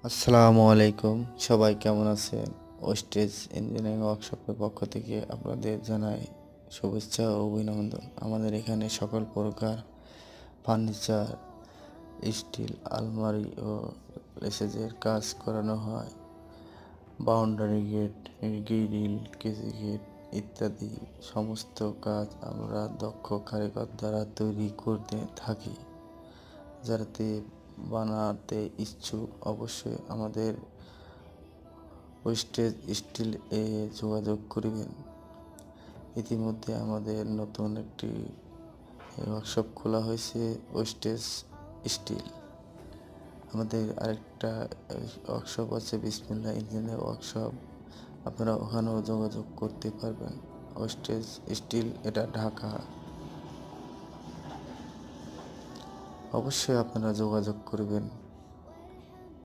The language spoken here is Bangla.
আসসালামু আলাইকুম, সবাই কেমন আছেন? ওয়েস্টেজ ইঞ্জিনিয়ারিং ওয়ার্কশপের পক্ষ থেকে আপনাদের জানাই শুভেচ্ছা ও অভিনন্দন। আমাদের এখানে সকল প্রকার ফার্নিচার, স্টিল, আলমারি ও লেসেজের কাজ করানো হয়। বাউন্ডারি গেট, গ্রিল, কেসি গেট ইত্যাদি সমস্ত কাজ আমরা দক্ষ কারিগর দ্বারা তৈরি করতে থাকি। যাতে বানাতে ইচ্ছুক অবশ্যই আমাদের ওয়েস্টেজ স্টিল এ যোগাযোগ করবেন। ইতিমধ্যে আমাদের নতুন একটি ওয়ার্কশপ খোলা হয়েছে, ওয়েস্টেজ স্টিল। আমাদের আরেকটা ওয়ার্কশপ আছে বিসমিল্লাহ ইঞ্জিনিয়ারিং ওয়ার্কশপ, আপনারা ওখানেও যোগাযোগ করতে পারবেন। ওয়েস্টেজ স্টিল, এটা ঢাকা। অবশ্যই আপনারা যোগাযোগ করবেন।